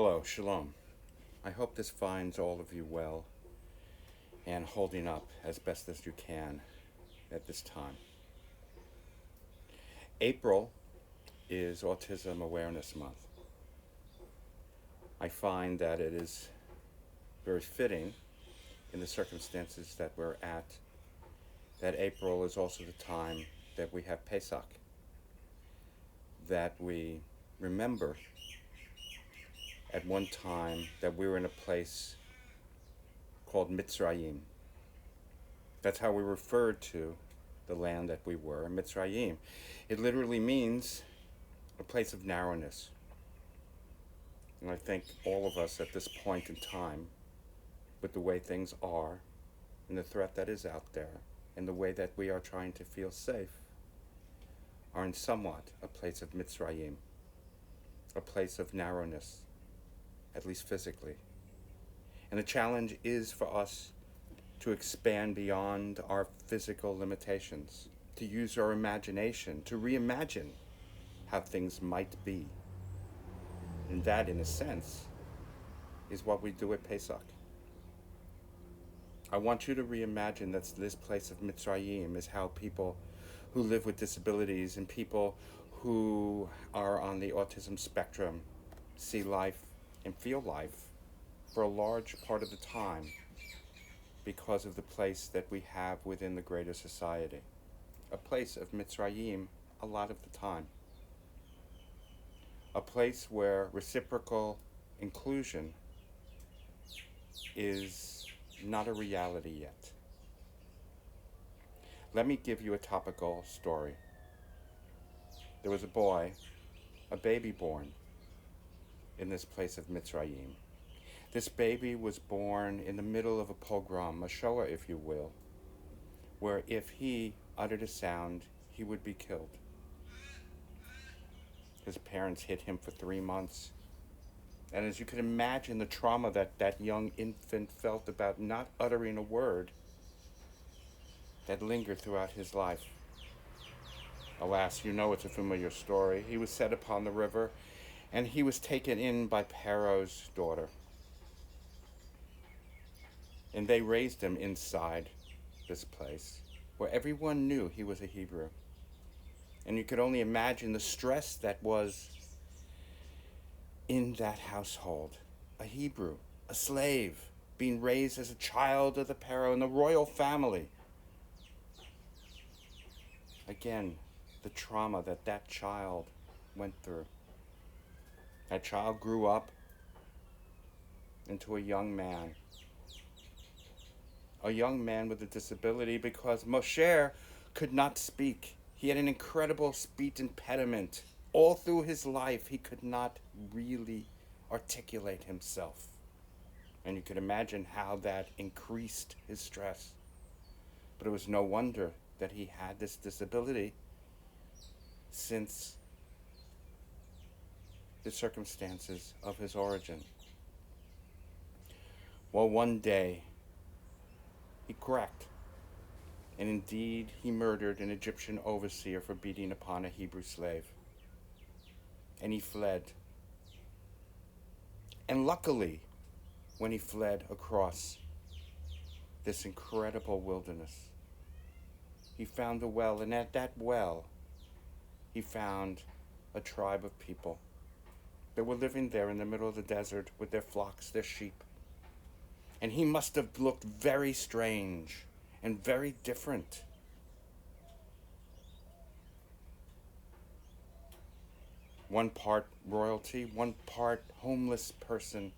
Hello, Shalom. I hope this finds all of you well and holding up as best as you can at this time. April is Autism Awareness Month. I find that it is very fitting in the circumstances that we're at, that April is also the time that we have Pesach, that we remember at one time that we were in a place called Mitzrayim. That's how we referred to the land that we were, Mitzrayim. It literally means a place of narrowness. And I think all of us at this point in time, with the way things are, and the threat that is out there, and the way that we are trying to feel safe, are in somewhat a place of Mitzrayim, a place of narrowness, at least physically. And the challenge is for us to expand beyond our physical limitations, to use our imagination, to reimagine how things might be. And that, in a sense, is what we do at Pesach. I want you to reimagine that this place of Mitzrayim is how people who live with disabilities and people who are on the autism spectrum see life and feel life for a large part of the time because of the place that we have within the greater society. A place of Mitzrayim a lot of the time. A place where reciprocal inclusion is not a reality yet. Let me give you a topical story. There was a boy, a baby born in this place of Mitzrayim. This baby was born in the middle of a pogrom, a Shoah if you will, where if he uttered a sound, he would be killed. His parents hid him for 3 months. And as you can imagine, the trauma that that young infant felt about not uttering a word that lingered throughout his life. Alas, you know it's a familiar story. He was set upon the river, and he was taken in by Pharaoh's daughter. And they raised him inside this place, where everyone knew he was a Hebrew. And you could only imagine the stress that was in that household. A Hebrew, a slave, being raised as a child of the Pharaoh in the royal family. Again, the trauma that that child went through. That child grew up into a young man with a disability, because Moshe could not speak. He had an incredible speech impediment. All through his life, he could not really articulate himself. And you could imagine how that increased his stress. But it was no wonder that he had this disability, since the circumstances of his origin. Well, one day, he cracked, and indeed he murdered an Egyptian overseer for beating upon a Hebrew slave. And he fled. And luckily, when he fled across this incredible wilderness, he found a well, and at that well, he found a tribe of people that were living there in the middle of the desert with their flocks, their sheep. And he must have looked very strange and very different. One part royalty, one part homeless person,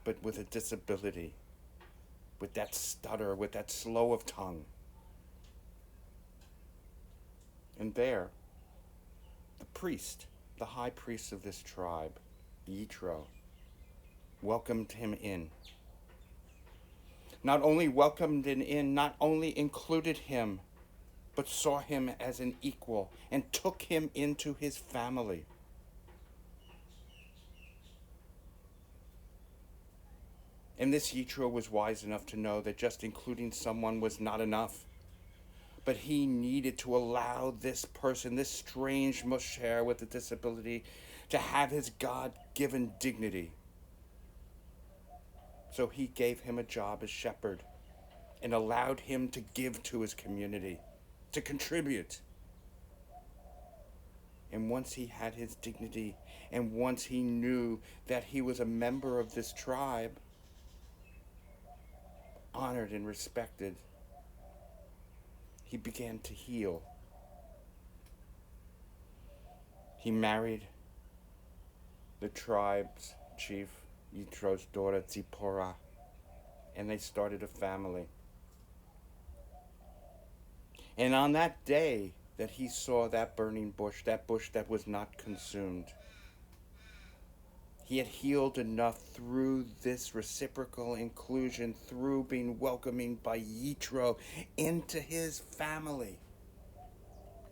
but with a disability, with that stutter, with that slow of tongue. And there, the priest, the high priest of this tribe, Yitro, welcomed him in. Not only welcomed him in, not only included him, but saw him as an equal and took him into his family. And this Yitro was wise enough to know that just including someone was not enough. But he needed to allow this person, this strange Moshe with a disability, to have his God-given dignity. So he gave him a job as shepherd and allowed him to give to his community, to contribute. And once he had his dignity, and once he knew that he was a member of this tribe, honored and respected, he began to heal. He married the tribe's chief, Yitro's daughter, Zipporah, and they started a family. And on that day that he saw that burning bush that was not consumed, he had healed enough through this reciprocal inclusion, through being welcoming by Yitro into his family.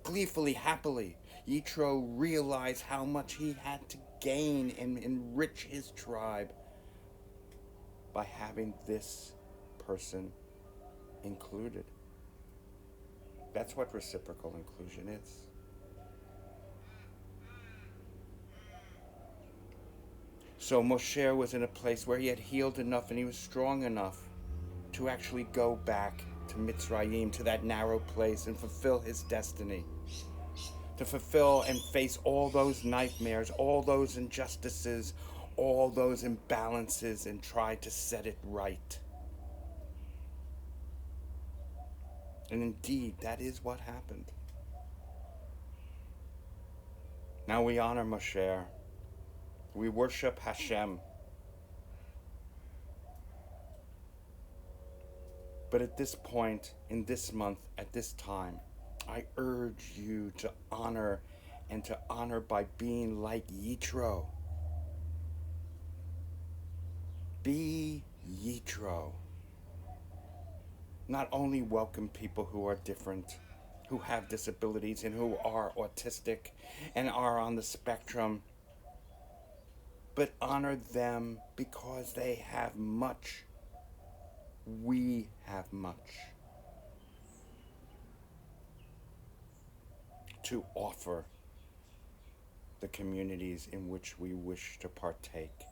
Gleefully, happily, Yitro realized how much he had to gain and enrich his tribe by having this person included. That's what reciprocal inclusion is. So Moshe was in a place where he had healed enough and he was strong enough to actually go back to Mitzrayim, to that narrow place, and fulfill his destiny. To fulfill and face all those nightmares, all those injustices, all those imbalances, and try to set it right. And indeed, that is what happened. Now we honor Moshe. We worship Hashem. But at this point, in this month, at this time, I urge you to honor, and to honor by being like Yitro. Be Yitro. Not only welcome people who are different, who have disabilities, and who are autistic and are on the spectrum, but honor them because they have much. We have much to offer the communities in which we wish to partake.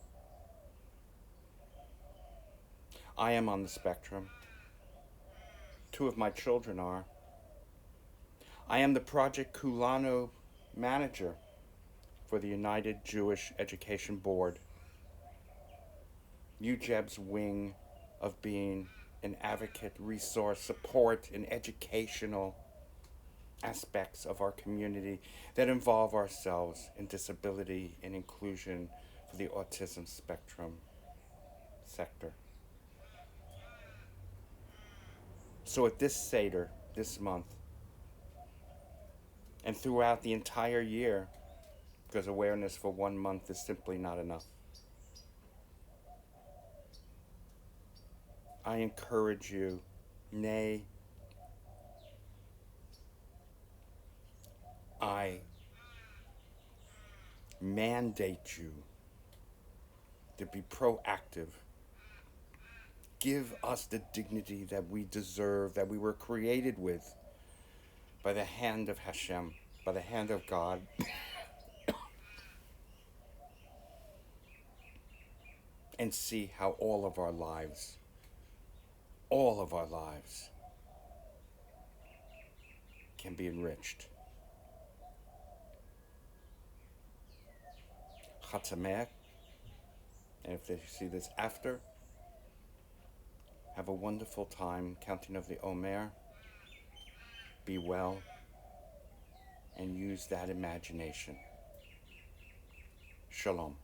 I am on the spectrum. 2 of my children are. I am the Project KULANU manager for the United Jewish Education Board, UJEB's wing of being an advocate, resource, support, and educational aspects of our community that involve ourselves in disability and inclusion for the autism spectrum sector. So at this Seder, this month, and throughout the entire year, because awareness for 1 month is simply not enough, I encourage you, nay, I mandate you to be proactive. Give us the dignity that we deserve, that we were created with by the hand of Hashem, by the hand of God. And see how all of our lives can be enriched. Chag Sameach, and if they see this after, have a wonderful time counting of the Omer. Be well, and use that imagination. Shalom.